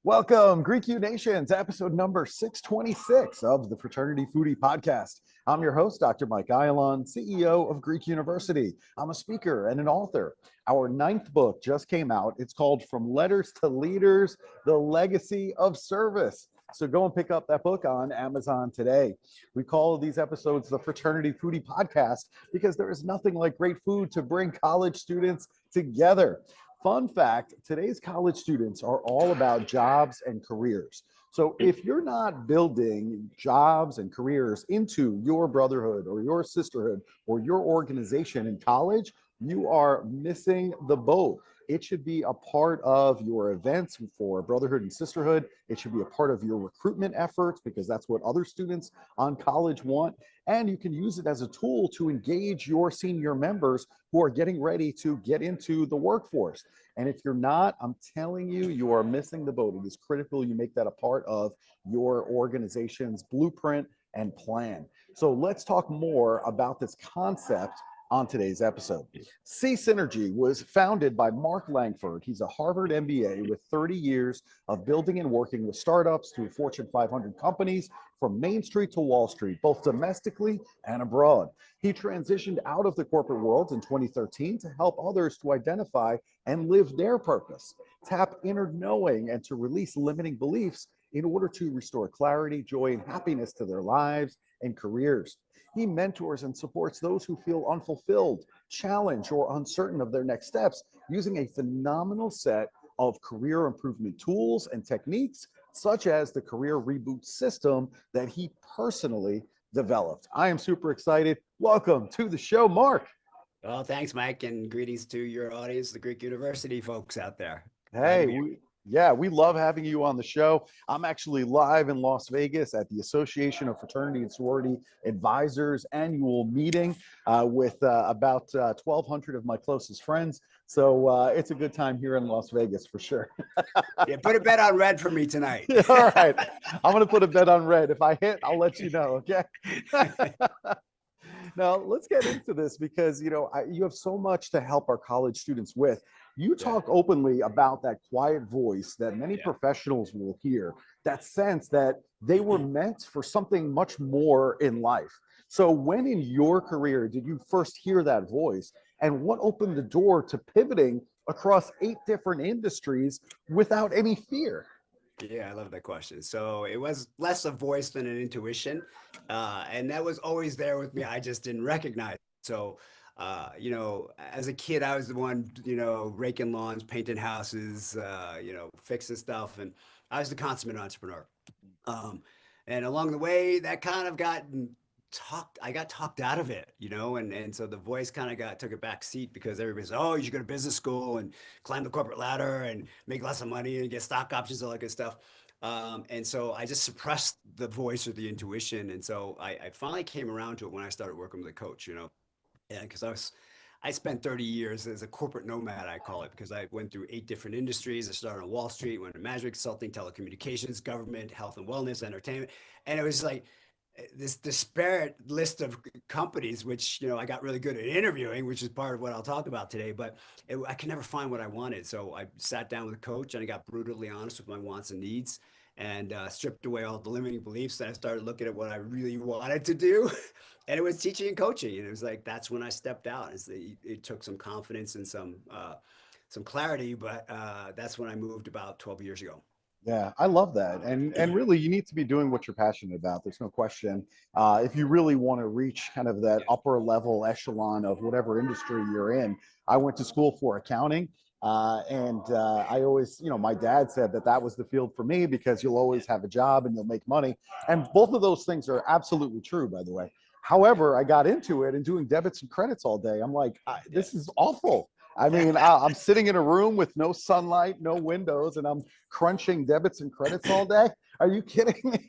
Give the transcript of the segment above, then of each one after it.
Welcome, Greek U Nation, to episode number 626 of the Fraternity Foodie Podcast. I'm your host, Dr. Mike Ayalon, CEO of Greek University. I'm a speaker and an author. Our 9th book just came out. It's called From Letters to Leaders, The Legacy of Service. So go and pick up that book on Amazon today. We call these episodes the Fraternity Foodie Podcast because there is nothing like great food to bring college students together. Fun fact, today's college students are all about jobs and careers. So if you're not building jobs and careers into your brotherhood or your sisterhood or your organization in college, you are missing the boat. It should be a part of your events for brotherhood and sisterhood. It should be a part of your recruitment efforts because that's what other students on college want. And you can use it as a tool to engage your senior members who are getting ready to get into the workforce. And if you're not, I'm telling you, you are missing the boat. It is critical you make that a part of your organization's blueprint and plan. So let's talk more about this concept on today's episode. C Synergy was founded by Mark Langford. He's a Harvard MBA with 30 years of building and working with startups through Fortune 500 companies from Main Street to Wall Street, both domestically and abroad. He transitioned out of the corporate world in 2013 to help others to identify and live their purpose, tap inner knowing, and to release limiting beliefs in order to restore clarity, joy, and happiness to their lives and careers. He mentors and supports those who feel unfulfilled, challenged, or uncertain of their next steps using a phenomenal set of career improvement tools and techniques, such as the Career Reboot System that he personally developed. I am super excited. Welcome to the show, Mark. Well, thanks, Mike, and greetings to your audience, the Greek University folks out there. Hey, we love having you on the show. I'm actually live in Las Vegas at the Association of Fraternity and Sorority Advisors annual meeting with about 1,200 of my closest friends. So it's a good time here in Las Vegas for sure. Yeah, put a bet on red for me tonight. All right. I'm going to put a bet on red. If I hit, I'll let you know, okay? Now, let's get into this because, you have so much to help our college students with. You talk openly about that quiet voice that many professionals will hear, that sense that they were meant for something much more in life. So when in your career did you first hear that voice, and what opened the door to pivoting across 8 different industries without any fear? Yeah, I love that question. So it was less a voice than an intuition. And that was always there with me. I just didn't recognize it. So, as a kid, I was the one, raking lawns, painting houses, fixing stuff. And I was the consummate entrepreneur. And along the way, that kind of I got talked out of it, and so the voice kind of took a back seat because everybody said, oh, you should go to business school and climb the corporate ladder and make lots of money and get stock options, all that good stuff. And so I just suppressed the voice or the intuition. And so I finally came around to it when I started working with a coach, and because I spent 30 years as a corporate nomad, I call it, because I went through 8 different industries. I started on Wall Street, went to management consulting, telecommunications, government, health and wellness, entertainment. And it was like this disparate list of companies, which, I got really good at interviewing, which is part of what I'll talk about today, but I could never find what I wanted. So I sat down with a coach and I got brutally honest with my wants and needs and stripped away all the limiting beliefs. And I started looking at what I really wanted to do. And it was teaching and coaching. And it was like, that's when I stepped out. It took some confidence and some clarity, but that's when I moved about 12 years ago. Yeah, I love that. And really, you need to be doing what you're passionate about. There's no question. If you really want to reach kind of that upper level echelon of whatever industry you're in. I went to school for accounting. And I always, my dad said that was the field for me because you'll always have a job and you'll make money. And both of those things are absolutely true, by the way. However, I got into it and doing debits and credits all day. I'm like, this is awful. I mean, I'm sitting in a room with no sunlight, no windows, and I'm crunching debits and credits all day. Are you kidding me?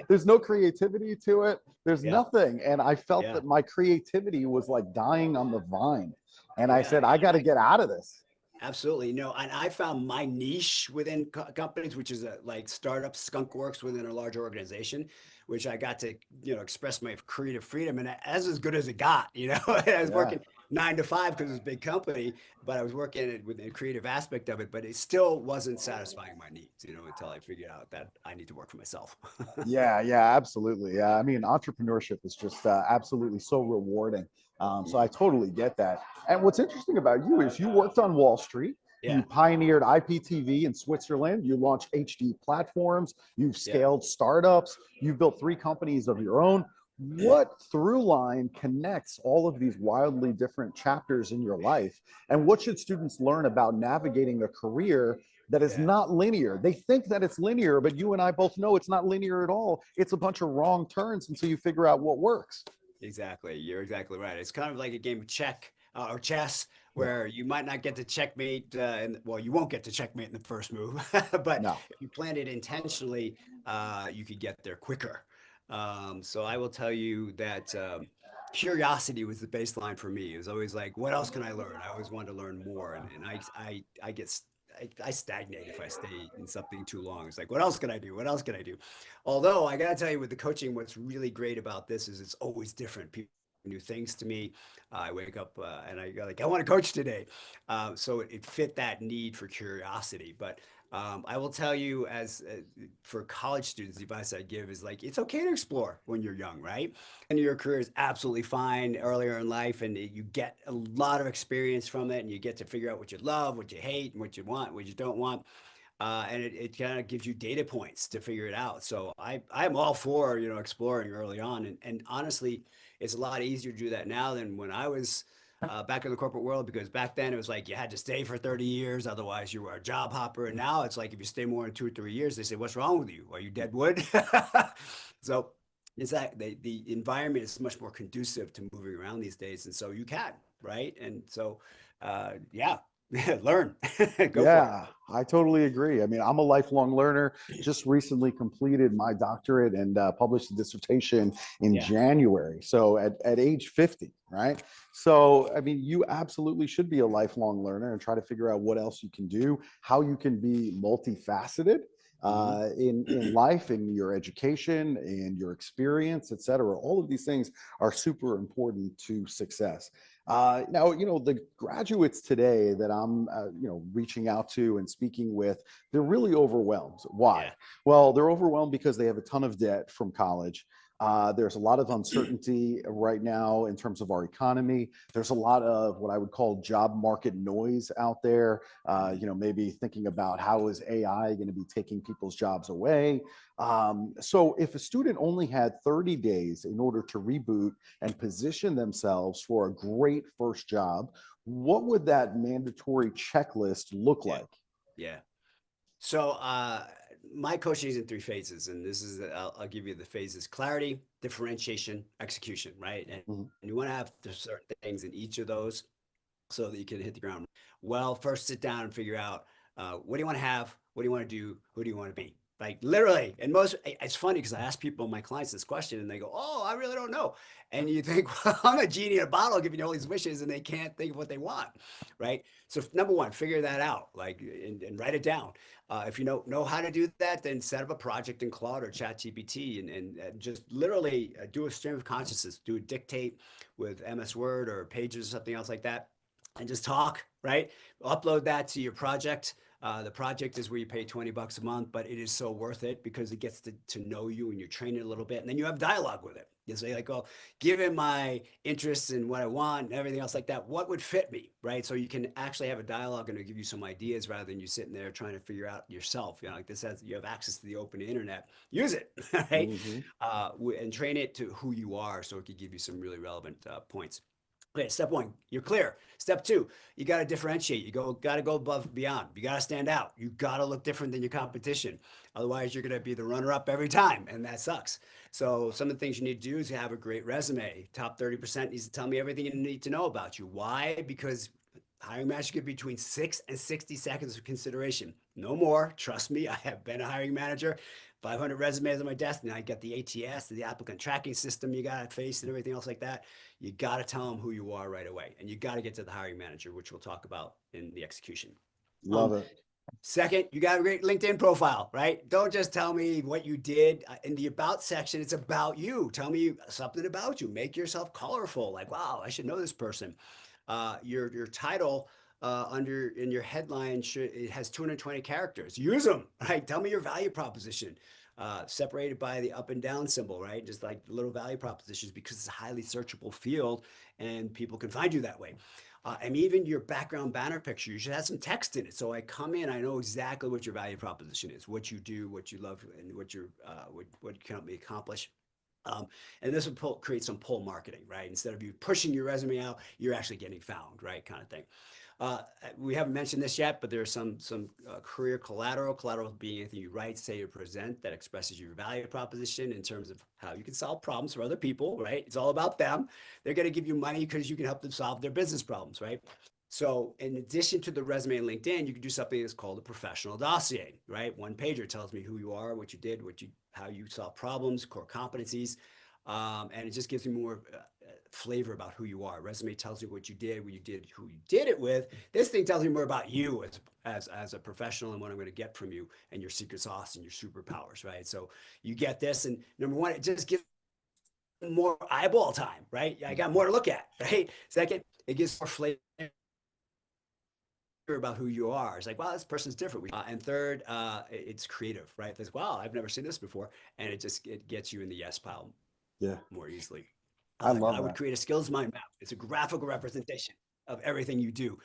There's no creativity to it. There's nothing. And I felt that my creativity was like dying on the vine. And I said, I got to get out of this. Absolutely. And I found my niche within companies, which is like startup skunk works within a large organization, which I got to, express my creative freedom. And that's as good as it got, I was Yeah. working 9 to 5 because it was a big company, but I was working with the creative aspect of it, but it still wasn't satisfying my needs, until I figured out that I need to work for myself. Yeah, yeah, absolutely. Yeah, I mean, entrepreneurship is just absolutely so rewarding. So I totally get that. And what's interesting about you is you worked on Wall Street. You Yeah. pioneered IPTV in Switzerland. You launched HD platforms. You've Yeah. scaled startups. You've built 3 companies of your own. What through line connects all of these wildly different chapters in your life? And what should students learn about navigating a career that is Yeah. not linear? They think that it's linear, but you and I both know it's not linear at all. It's a bunch of wrong turns until you figure out what works. Exactly. You're exactly right. It's kind of like a game of check or chess Yeah. where you might not get to checkmate, and well, you won't get to checkmate in the first move, but No. if you plan it intentionally, you could get there quicker. So I will tell you that curiosity was the baseline for me. It was always like, what else can I learn? I always wanted to learn more, and I get I stagnate if I stay in something too long. It's like, what else can I do? What else can I do? Although I gotta tell you, with the coaching, what's really great about this is it's always different. People new things to me. I wake up and I go like, I want to coach today. So it fit that need for curiosity. But I will tell you, as for college students, the advice I give is like, it's okay to explore when you're young, right? And your career is absolutely fine earlier in life, and you get a lot of experience from it, and you get to figure out what you love, what you hate, and what you want, what you don't want. And it kind of gives you data points to figure it out. So I'm all for exploring early on, and honestly, it's a lot easier to do that now than when I was back in the corporate world, because back then it was like you had to stay for 30 years, otherwise you were a job hopper. And now it's like if you stay more than 2 or 3 years, they say, "What's wrong with you? Are you dead wood?" So it's that the environment is much more conducive to moving around these days, and so you can, right? And so yeah, learn, go for it. Yeah, I totally agree. I mean, I'm a lifelong learner. Just recently completed my doctorate and published a dissertation in Yeah. January. So at age 50, right? So, I mean, you absolutely should be a lifelong learner and try to figure out what else you can do, how you can be multifaceted Hmm. in life, in your education, in your experience, et cetera. All of these things are super important to success. Now, the graduates today that I'm, reaching out to and speaking with, they're really overwhelmed. Why? Yeah. Well, they're overwhelmed because they have a ton of debt from college. There's a lot of uncertainty right now in terms of our economy. There's a lot of what I would call job market noise out there. Maybe thinking about how is AI going to be taking people's jobs away. So if a student only had 30 days in order to reboot and position themselves for a great first job, what would that mandatory checklist look Yeah. like? Yeah. So my coaching is in 3 phases, and this is I'll give you the phases: clarity, differentiation, execution, right? Mhm. And you want to have certain things in each of those so that you can hit the ground. Well, first sit down and figure out what do you want to have, what do you want to do, who do you want to be? Like literally, and it's funny because I ask people, my clients, this question, and they go, "Oh, I really don't know." And you think, "Well, I'm a genie in a bottle giving you all these wishes," and they can't think of what they want, right? So number one, figure that out, like, and write it down. If you know how to do that, then set up a project in Claude or ChatGPT, and just literally do a stream of consciousness, do a dictate with MS Word or Pages or something else like that, and just talk, right? Upload that to your project. The project is where you pay $20 a month, but it is so worth it because it gets to know you and you're training a little bit. And then you have dialogue with it. You say, like, well, given my interests and what I want and everything else like that, what would fit me, right? So you can actually have a dialogue and it'll give you some ideas rather than you sitting there trying to figure out yourself. Like this has, you have access to the open internet, use it, right? Mhm. And train it to who you are so it could give you some really relevant points. Okay, step one, you're clear. Step two, you got to differentiate. Got to go above and beyond. You got to stand out. You got to look different than your competition. Otherwise, you're going to be the runner-up every time, and that sucks. So, some of the things you need to do is have a great resume. Top 30% needs to tell me everything you need to know about you. Why? Because Hiring manager get between 6 and 60 seconds of consideration. No more. Trust me, I have been a hiring manager. 500 resumes on my desk. Now I got the ATS, the applicant tracking system you got to face and everything else like that. You got to tell them who you are right away. And you got to get to the hiring manager, which we'll talk about in the execution. Love it. Second, you got a great LinkedIn profile, right? Don't just tell me what you did in the about section. It's about you. Tell me something about you. Make yourself colorful. Like, wow, I should know this person. Your title under in your headline it has 220 characters. Use them, right? Tell me your value proposition. Separated by the up and down symbol, right? Just like little value propositions, because it's a highly searchable field and people can find you that way. And even your background banner picture, you should have some text in it. So I come in, I know exactly what your value proposition is, what you do, what you love, and what what you can help me accomplish. And this will create some pull marketing, right? Instead of you pushing your resume out, you're actually getting found, right? Kind of thing. We haven't mentioned this yet, but there's some career collateral. Collateral being anything you write, say, or present that expresses your value proposition in terms of how you can solve problems for other people, right? It's all about them. They're going to give you money because you can help them solve their business problems, right? So in addition to the resume and LinkedIn, you can do something that's called a professional dossier, right? One pager tells me who you are, what you did, how you solve problems, core competencies, and it just gives me more flavor about who you are. Resume tells you what you did, who you did it with. This thing tells me more about you as a professional and what I'm going to get from you and your secret sauce and your superpowers, right? So you get this, and number one, it just gives more eyeball time, right? I got more to look at, right? Second, it gives more flavor about who you are. It's like, wow, this person's different. And third, it's creative, right? It's wow, I've never seen this before, and it gets you in the yes pile Yeah, more easily. I love I would that. create a skills mind map. It's a graphical representation of everything you do.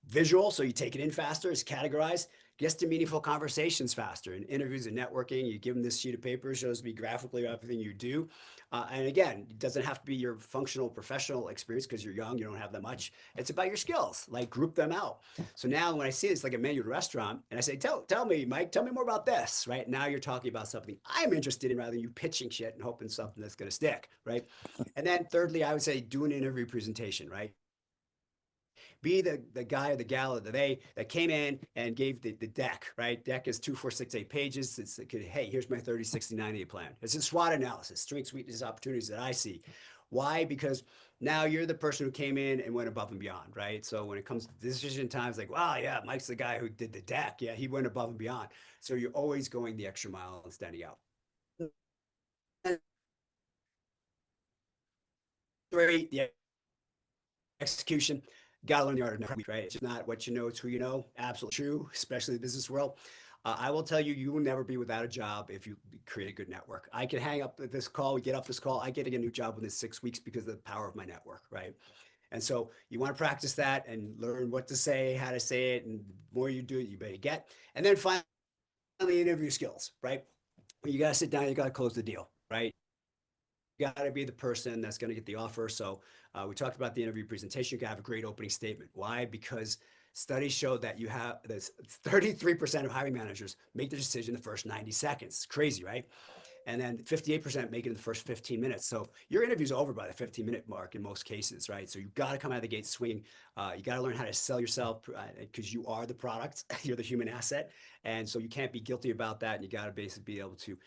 Visual, so you take it in faster, it's categorized, gets to meaningful conversations faster. In interviews and networking, you give them this sheet of paper, shows me graphically everything you do. And again, it doesn't have to be your functional professional experience because you're young, you don't have that much. It's about your skills, like group them out. So now when I see it's like a menu at a restaurant and I say, tell me, Mike, tell me more about this, right? Now you're talking about something I'm interested in rather than you pitching shit and hoping something that's going to stick, right? And then thirdly, I would say do an interview presentation, right? Be the guy or the gal or the they that came in and gave the deck, right? Deck is 2, 4, 6, 8 pages. Hey, here's my 30, 60, 90 plan. It's a SWOT analysis, strengths, weaknesses, opportunities that I see. Why? Because now you're the person who came in and went above and beyond, right? So when it comes to decision times, like, wow, yeah, Mike's the guy who did the deck. Yeah, he went above and beyond. So you're always going the extra mile and standing out. Three, the execution. Got to learn the art of networking, right? It's just not what you know, it's who you know. Absolutely true, especially in the business world. I will tell you, you will never be without a job if you create a good network. I can hang up this call, we get off this call, I get a new job within 6 weeks because of the power of my network, right? And so you want to practice that and learn what to say, how to say it, and the more you do it, you better get. And then finally, interview skills, right? You got to sit down, you got to close the deal, right? You got to be the person that's going to get the offer. So we talked about the interview presentation. You got to have a great opening statement. Why? Because studies show that you have this 33% of hiring managers make the decision in the first 90 seconds. It's crazy, right? And then 58% make it in the first 15 minutes. So your interview's over by the 15-minute mark in most cases, right? So you've got to come out of the gate swinging. You got to learn how to sell yourself because you are the product. You're the human asset. And so you can't be guilty about that. And you got to basically be able to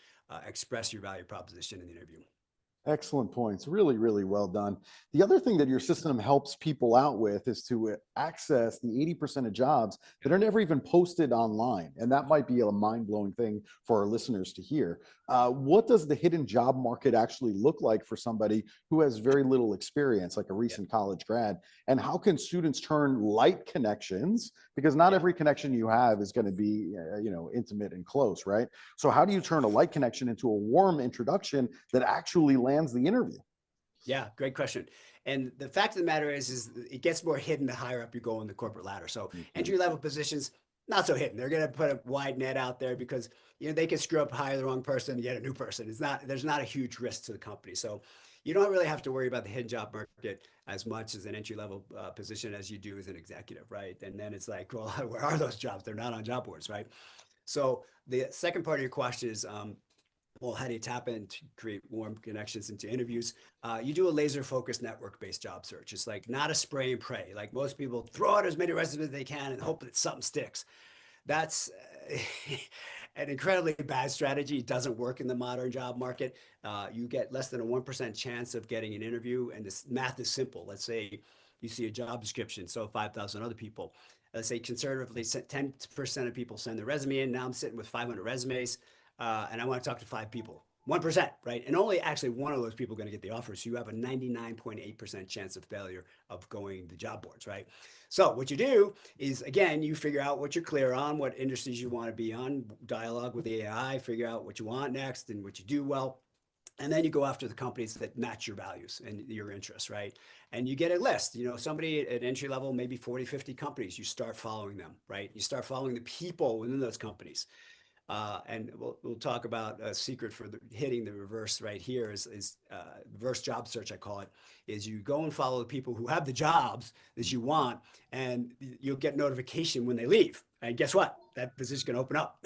express your value proposition in the interview. Excellent points. Really, really well done. The other thing that your system helps people out with is to access the 80% of jobs that are never even posted online. And that might be a mind-blowing thing for our listeners to hear. What does the hidden job market actually look like for somebody who has very little experience, like a recent college grad? And how can students turn light connections? Because not every connection you have is going to be, intimate and close, right? So how do you turn a light connection into a warm introduction that actually lands the interview? Yeah, great question. And the fact of the matter is it gets more hidden the higher up you go in the corporate ladder. So entry level positions, not so hidden. They're going to put a wide net out there because they can screw up, hire the wrong person, and get a new person. There's not a huge risk to the company. So you don't really have to worry about the hidden job market as much as an entry level position as you do as an executive, right? And then it's like, well, where are those jobs? They're not on job boards, right? So the second part of your question is Well, how do you tap in to create warm connections into interviews? You do a laser focused network based job search. It's like not a spray and pray. Like most people throw out as many resumes as they can and hope that something sticks. That's an incredibly bad strategy. It doesn't work in the modern job market. You get less than a 1% chance of getting an interview. And this math is simple. Let's say you see a job description, so 5,000 other people. Let's say conservatively 10% of people send their resume in. Now I'm sitting with 500 resumes and I want to talk to five people. 1%, right? And only actually one of those people are going to get the offer. So you have a 99.8% chance of failure of going to job boards, right? So what you do is, again, you figure out what you're clear on, what industries you want to be on, dialogue with the AI, figure out what you want next and what you do well. And then you go after the companies that match your values and your interests, right? And you get a list, somebody at entry level, maybe 40, 50 companies, you start following them, right? You start following the people within those companies. And we'll talk about a secret for hitting the reverse right here is reverse job search, I call it, is you go and follow the people who have the jobs that you want, and you'll get notification when they leave. And guess what? That position can open up,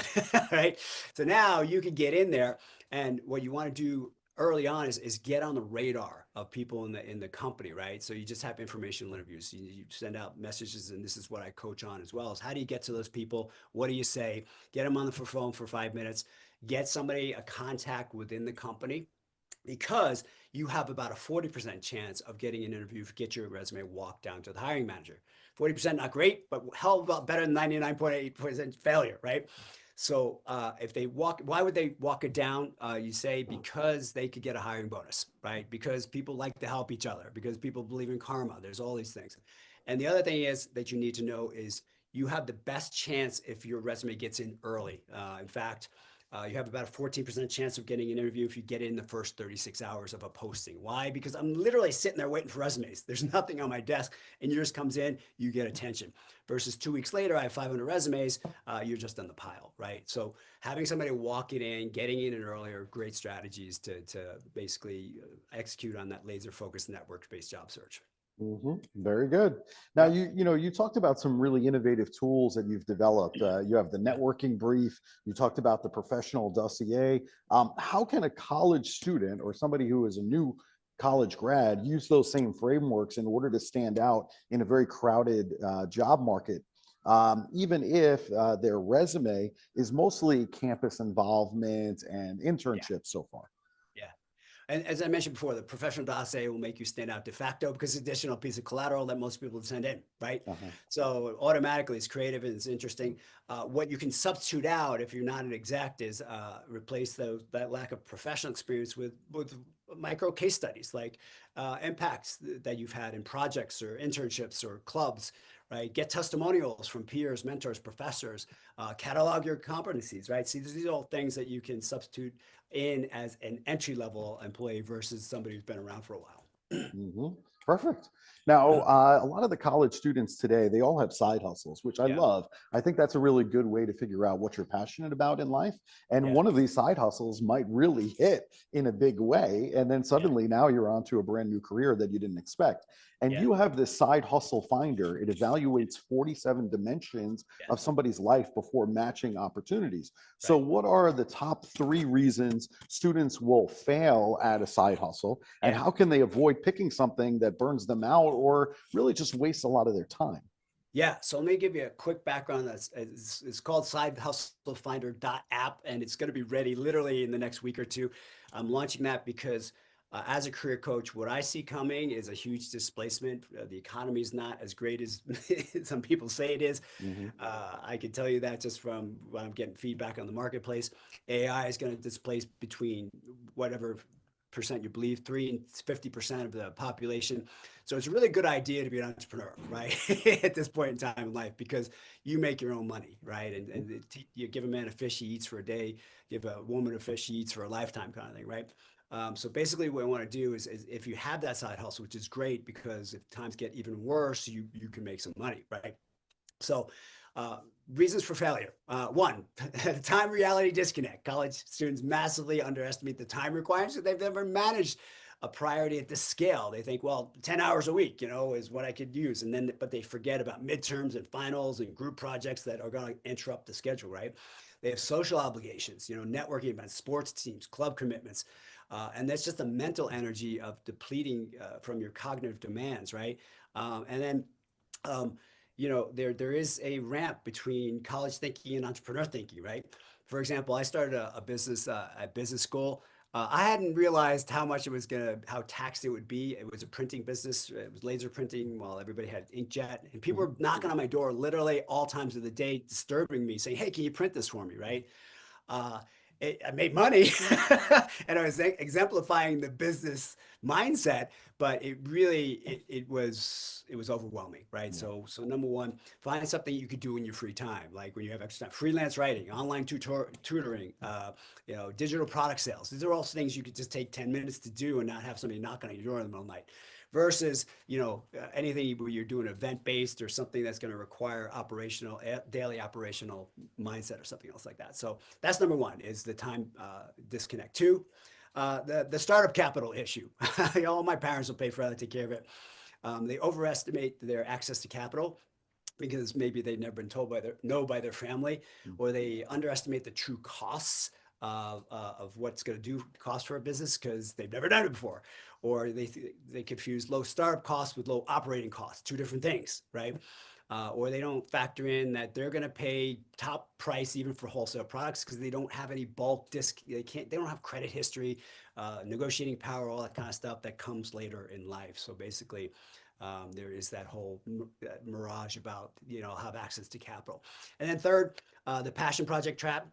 right? So now you can get in there, and what you want to do early on is get on the radar of people in the company, right? So you just have informational interviews. You send out messages, and this is what I coach on as well, is how do you get to those people? What do you say? Get them on the phone for 5 minutes, get somebody, a contact within the company, because you have about a 40% chance of getting an interview, get your resume walked down to the hiring manager. 40% not great, but hell of a lot better than 99.8% failure, right? So if they walk, why would they walk it down? You say because they could get a hiring bonus, right? Because people like to help each other, because people believe in karma. There's all these things. And the other thing is that you need to know is you have the best chance if your resume gets in early. In fact, you have about a 14% chance of getting an interview if you get in the first 36 hours of a posting. Why? Because I'm literally sitting there waiting for resumes. There's nothing on my desk, and yours comes in, you get attention. Versus 2 weeks later, I have 500 resumes, you're just on the pile, right? So having somebody walk it in, getting in earlier, great strategies to basically execute on that laser focused network-based job search. Very good. Now, Yeah. you talked about some really innovative tools that you've developed. You have the Yeah. networking brief. You talked about the professional dossier. How can a college student or somebody who is a new college grad use those same frameworks in order to stand out in a very crowded job market, even if their resume is mostly campus involvement and Yeah. internships so far? Yeah. And as I mentioned before, the professional dossier will make you stand out de facto because it's an additional piece of collateral that most people send in, right? Uh-huh. So automatically it's creative and it's interesting. What you can substitute out if you're not an exec is replace that lack of professional experience with micro case studies, like impacts that you've had in projects or internships or clubs, right? Get testimonials from peers, mentors, professors, catalog your competencies, right? See, these are all things that you can substitute in as an entry level employee versus somebody who's been around for a while. hmm Perfect. Now, a lot of the college students today, they all have side hustles, which I Yeah, love. I think that's a really good way to figure out what you're passionate about in life. And yeah, one of these side hustles might really hit in a big way. And then yeah, suddenly now you're onto a brand new career that you didn't expect. And yeah, you have this side hustle finder. It evaluates 47 dimensions yeah, of somebody's life before matching opportunities. So, right. what are the top 3 reasons students will fail at a side hustle? And Yeah. how can they avoid picking something that burns them out or really just wastes a lot of their time? Yeah, so let me give you a quick background. It's called sidehustlefinder.app, and it's going to be ready literally in the next week or two. I'm launching that because as a career coach, what I see coming is a huge displacement. The economy is not as great as some people say it is. hmm I can tell you that just from when I'm getting feedback on the marketplace. AI is going to displace between whatever percent you believe, 3 and 50% of the population. So it's a really good idea to be an entrepreneur, right? At this point in time in life, because you make your own money, right? And you give a man a fish he eats for a day, give a woman a fish she eats for a lifetime kind of thing, right? So basically what I want to do is if you have that side hustle, which is great because if times get even worse, you can make some money, right? So, reasons for failure. One, time reality disconnect. College students massively underestimate the time requirements. They've never managed a priority at this scale. They think, well, 10 hours a week, is what I could use. And then, but they forget about midterms and finals and group projects that are going to interrupt the schedule, right? They have social obligations, networking events, sports teams, club commitments. And that's just the mental energy of depleting from your cognitive demands, right? And then, um, there is a ramp between college thinking and entrepreneur thinking, right? For example, I started a business at business school. I hadn't realized how much how taxed it would be. It was a printing business. It was laser printing while everybody had inkjet. And people were knocking on my door literally all times of the day, disturbing me, saying, hey, can you print this for me, right? Uh, I made money and I was exemplifying the business mindset, but it was overwhelming, right? So number one, find something you could do in your free time, like when you have extra time. Freelance writing, online tutoring, digital product sales. These are all things you could just take 10 minutes to do and not have somebody knocking on your door in the middle of the night. Versus, anything where you're doing event-based or something that's going to require daily operational mindset or something else like that. So that's number one, is the time disconnect. Two, the startup capital issue. All my parents will pay for that, take care of it. They overestimate their access to capital because maybe they've never been told by their family, or they underestimate the true costs of what's going to do cost for a business because they've never done it before, or they confuse low startup costs with low operating costs, two different things, right? Or they don't factor in that they're going to pay top price even for wholesale products because they don't have any bulk disc. They don't have credit history, negotiating power, all that kind of stuff that comes later in life. So basically, there is that whole mirage about, have access to capital. And then third, the passion project trap.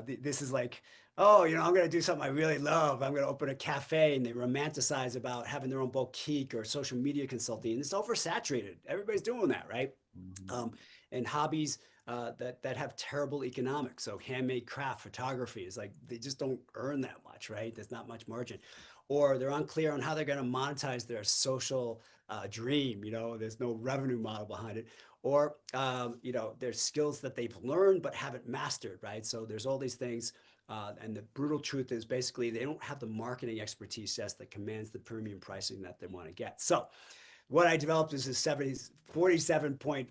This is like, oh, I'm going to do something I really love. I'm going to open a cafe, and they romanticize about having their own boutique or social media consulting. And it's oversaturated. Everybody's doing that, right? And hobbies that have terrible economics. So handmade craft, photography is like, they just don't earn that much, right? There's not much margin. Or they're unclear on how they're going to monetize their social dream. There's no revenue model behind it. Or, there's skills that they've learned but haven't mastered, right? So there's all these things. And the brutal truth is basically they don't have the marketing expertise that commands the premium pricing that they want to get. So what I developed is a 47-point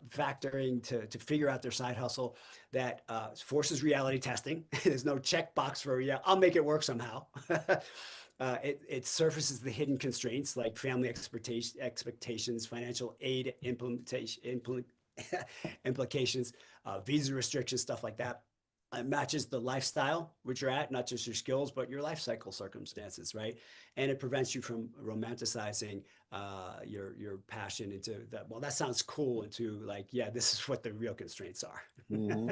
factoring to figure out their side hustle that forces reality testing. There's no checkbox for, I'll make it work somehow. It surfaces the hidden constraints like family expectations, financial aid implications, visa restrictions, stuff like that. It matches the lifestyle which you're at, not just your skills, but your life cycle circumstances, right? And it prevents you from romanticizing your passion into that. Well, that sounds cool, into like, yeah, this is what the real constraints are.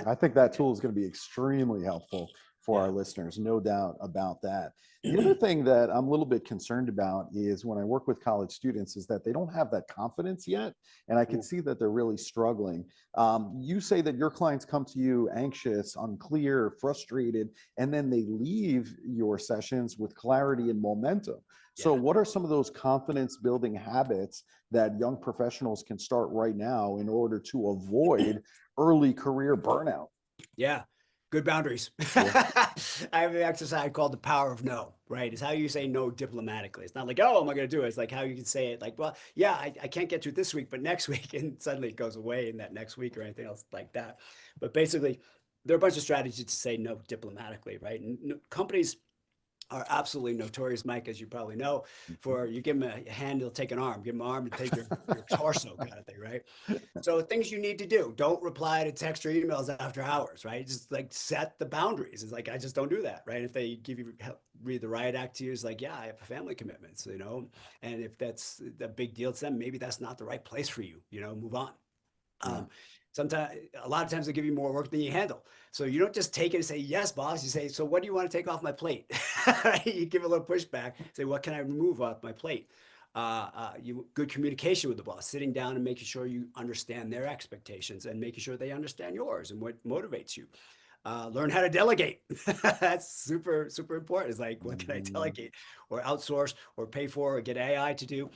I think that tool is going to be extremely helpful for our listeners, no doubt about that. The other thing that I'm a little bit concerned about is when I work with college students is that they don't have that confidence yet. And I can see that they're really struggling. You say that your clients come to you anxious, unclear, frustrated, and then they leave your sessions with clarity and momentum. So what are some of those confidence building habits that young professionals can start right now in order to avoid early career burnout? Yeah. Good boundaries. I have an exercise called the power of no, right? It's how you say no diplomatically. It's not like, oh, am I going to do it? It's like how you can say it like, well, yeah, I can't get to it this week, but next week, and suddenly it goes away in that next week or anything else like that. But basically, there are a bunch of strategies to say no diplomatically, right? And companies are absolutely notorious, Mike, as you probably know, for you give them a hand, they'll take an arm. Give them an arm to take your torso kind of thing, right? So things you need to do. Don't reply to text or emails after hours, right? Just like set the boundaries. It's like, I just don't do that, right? If they read the riot act to you, it's like, yeah, I have family commitments, and if that's a big deal to them, maybe that's not the right place for you, move on. Sometimes, a lot of times they give you more work than you handle. So you don't just take it and say, yes, boss. You say, so what do you want to take off my plate? You give a little pushback, say, what can I remove off my plate? Good communication with the boss, sitting down and making sure you understand their expectations and making sure they understand yours and what motivates you. Learn how to delegate. That's super, super important. It's like, what can I delegate or outsource or pay for or get AI to do?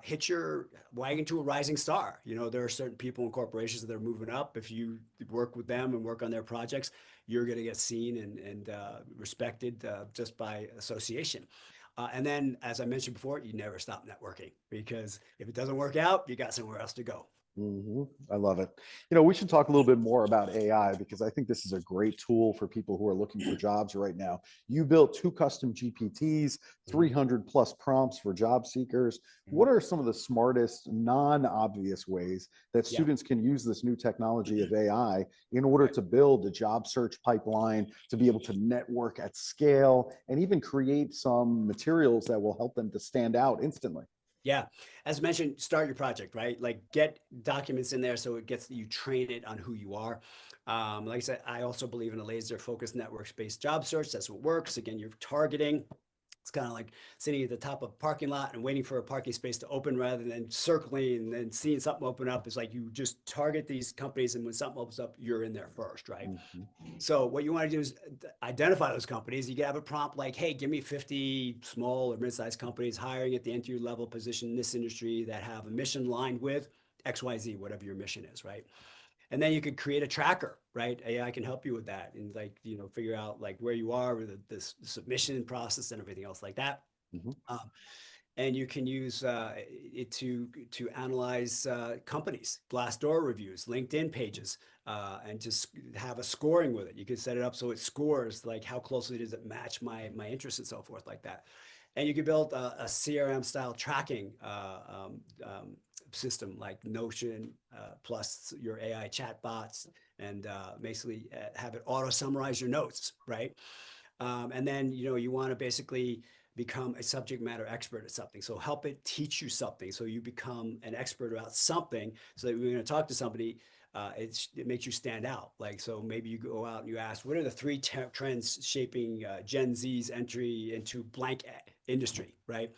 Hitch your wagon to a rising star. There are certain people in corporations that are moving up. If you work with them and work on their projects, you're going to get seen and respected just by association. And then, as I mentioned before, you never stop networking because if it doesn't work out, you got somewhere else to go. I love it. We should talk a little bit more about AI because I think this is a great tool for people who are looking for jobs right now. You built two custom GPTs, Mhm. 300 plus prompts for job seekers. Mhm. What are some of the smartest, non-obvious ways that Yeah. students can use this new technology of AI in order Right. to build a job search pipeline, to be able to network at scale, and even create some materials that will help them to stand out instantly? Yeah. As mentioned, start your project, right? Like get documents in there so it gets you train it on who you are. Like I said, I also believe in a laser focused networks-based job search. That's what works. Again, you're targeting. It's kind of like sitting at the top of a parking lot and waiting for a parking space to open rather than circling and then seeing something open up. It's like you just target these companies, and when something opens up, you're in there first, right? Mhm. So what you want to do is identify those companies. You can have a prompt like, hey, give me 50 small or mid-sized companies hiring at the entry level position in this industry that have a mission aligned with XYZ, whatever your mission is, right? And then you could create a tracker, right? AI can help you with that and like, figure out like where you are with the submission process and everything else like that. Mhm. Um, and you can use it to analyze companies, Glassdoor reviews, LinkedIn pages, and just have a scoring with it. You can set it up so it scores like how closely does it match my interests and so forth like that. And you can build a CRM style tracking system like Notion plus your AI chatbots and basically have it auto summarize your notes, right? And then, you want to basically become a subject matter expert at something. So help it teach you something. So you become an expert about something so that when you're going to talk to somebody, it makes you stand out. Like, so maybe you go out and you ask, what are the three trends shaping Gen Z's entry into blank industry, right?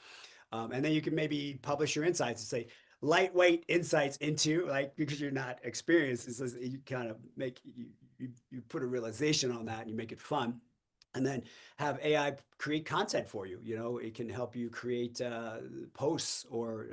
And then you can maybe publish your insights and say, lightweight insights into like because you're not experienced. You kind of make you put a realization on that and you make it fun and then have AI create content for you. It can help you create posts or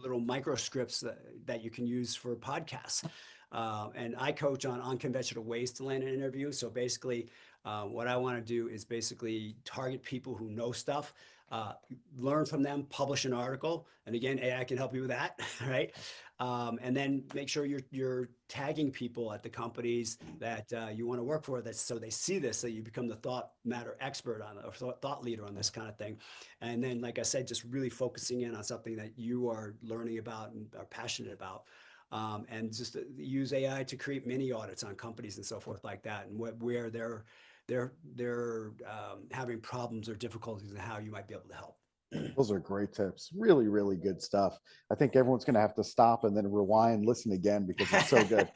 little micro scripts that you can use for podcasts. And I coach on unconventional ways to land an interview. So basically, what I want to do is basically target people who know stuff, uh, learn from them, publish an article, and again, AI can help you with that, right? And then make sure you're tagging people at the companies that you want to work for. That so they see this, so you become the thought matter expert on it, or thought leader on this kind of thing. And then, like I said, just really focusing in on something that you are learning about and are passionate about. And just use AI to create mini audits on companies and so forth like that, and where they're having problems or difficulties and how you might be able to help. Those are great tips. Really, really good stuff. I think everyone's going to have to stop and then rewind, listen again because it's so good.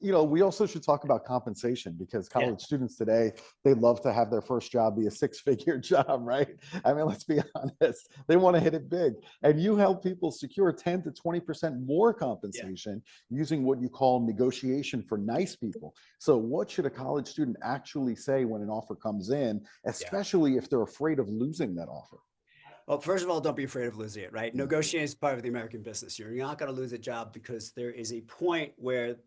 We also should talk about compensation because Yeah, college students today, they love to have their first job be a six-figure job, right? I mean, let's be honest. They want to hit it big. And you help people secure 10 to 20% more yeah. compensation using what you call negotiation for nice people. So what should a college student actually say when an offer comes in, Yeah. especially if they're afraid of losing that offer? Well, first of all, don't be afraid of losing it, right? Negotiating is part of the American business. You're not going to lose a job because there is a point where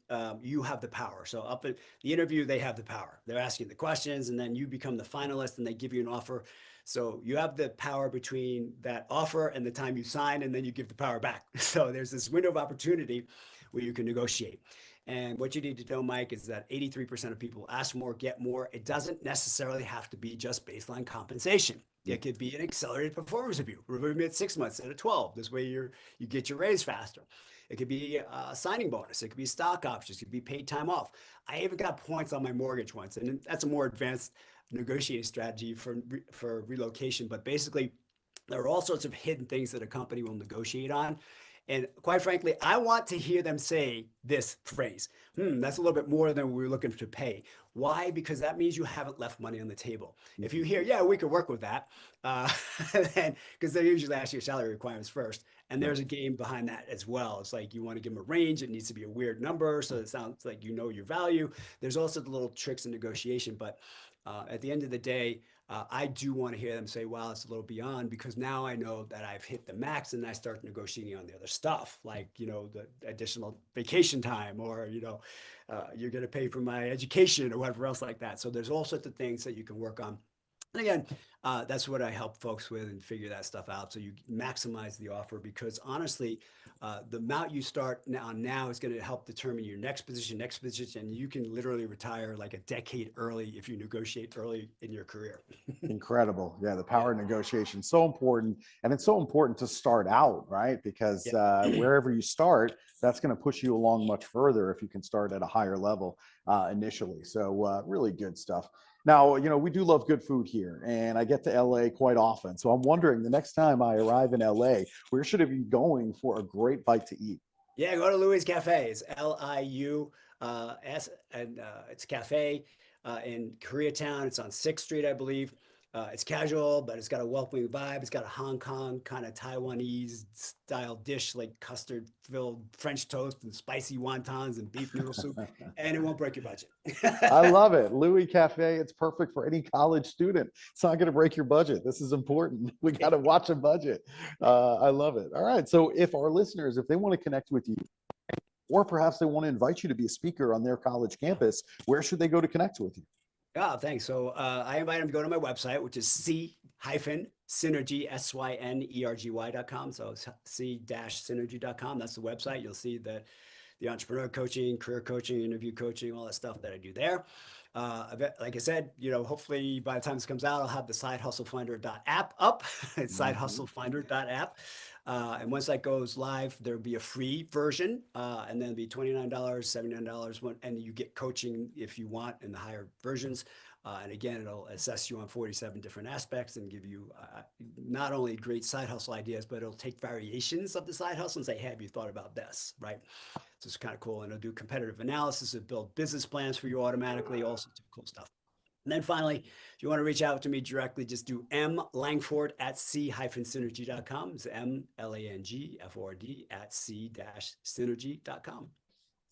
you have the power. So up at the interview, they have the power. They're asking the questions, and then you become the finalist, and they give you an offer. So you have the power between that offer and the time you sign, and then you give the power back. So there's this window of opportunity where you can negotiate. And what you need to know, Mike, is that 83% of people ask more, get more. It doesn't necessarily have to be just baseline compensation. It could be an accelerated performance review. Review me at 6 months instead of 12. This way you get your raise faster. It could be a signing bonus. It could be stock options. It could be paid time off. I even got points on my mortgage once, and that's a more advanced negotiating strategy for relocation. But basically, there are all sorts of hidden things that a company will negotiate on. And quite frankly, I want to hear them say this phrase. That's a little bit more than we are looking to pay. Why? Because that means you haven't left money on the table. If you hear, yeah, we could work with that, uh, then because they usually ask your salary requirements first, and Right. there's a game behind that as well. It's like you want to give them a range. It needs to be a weird number, so it sounds like you know your value. There's also the little tricks in negotiation, but at the end of the day, I do want to hear them say, wow, it's a little beyond because now I know that I've hit the max and I start negotiating on the other stuff, like, the additional vacation time or, you're going to pay for my education or whatever else like that. So there's all sorts of things that you can work on And again, that's what I help folks with and figure that stuff out. So you maximize the offer because honestly, the amount you start now is going to help determine your next position, and you can literally retire like a decade early if you negotiate early in your career. Incredible. Yeah, the Yeah, power of negotiation, so important. And it's so important to start out, right? Because yeah, wherever you start, that's going to push you along much further if you can start at a higher level initially. So really good stuff. Now, we do love good food here, and I get to LA quite often. So I'm wondering, the next time I arrive in LA, where should I be going for a great bite to eat? yeah. Go to Louis Cafe. It's Lius, and it's a cafe in Koreatown. It's on 6th Street, I believe. It's casual, but it's got a welcoming vibe. It's got a Hong Kong kind of Taiwanese style dish like custard filled French toast and spicy wontons and beef noodle soup, and it won't break your budget. I love it. Louis Cafe, it's perfect for any college student. It's not going to break your budget. This is important. We got to watch a budget. I love it. All right. So if our listeners, if they want to connect with you, or perhaps they want to invite you to be a speaker on their college campus, where should they go to connect with you? Yeah, thanks. So I invite them to go to my website, which is c-synergy, synergy.com. So c-synergy.com. That's the website. You'll see that the entrepreneur coaching, career coaching, interview coaching, all that stuff that I do there. Like I said, hopefully by the time this comes out, I'll have the Side Hustle Finder app up. It's Mhm. sidehustlefinder.app. And once that goes live, there'll be a free version, and then it'll be $29, $79, and you get coaching if you want in the higher versions. And again, it'll assess you on 47 different aspects and give you not only great side hustle ideas, but it'll take variations of the side hustle and say, hey, have you thought about this? Right. So it's kind of cool. And it'll do competitive analysis, it'll build business plans for you automatically, all sorts of cool stuff. And then finally, if you want to reach out to me directly, just do mlangford at c-synergy.com. It's MLANGFORD at c-synergy.com.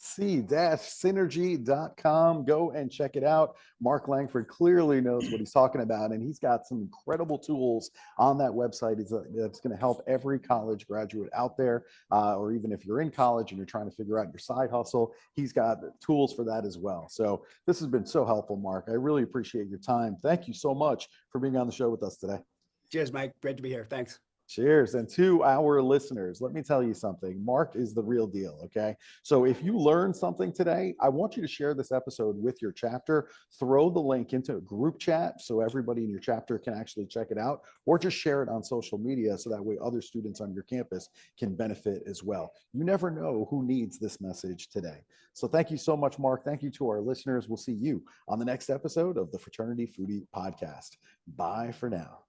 c-synergy.com. Go and check it out. Mark Langford clearly knows what he's talking about, and he's got some incredible tools on that website that's going to help every college graduate out there, or even if you're in college and you're trying to figure out your side hustle, he's got tools for that as well. So this has been so helpful, Mark. I really appreciate your time. Thank you so much for being on the show with us today. Cheers, Mike. Great to be here. Thanks. Cheers. And to our listeners, let me tell you something. Mark is the real deal. Okay. So if you learned something today, I want you to share this episode with your chapter. Throw the link into a group chat so everybody in your chapter can actually check it out, or just share it on social media so that way other students on your campus can benefit as well. You never know who needs this message today. So thank you so much, Mark. Thank you to our listeners. We'll see you on the next episode of the Fraternity Foodie Podcast. Bye for now.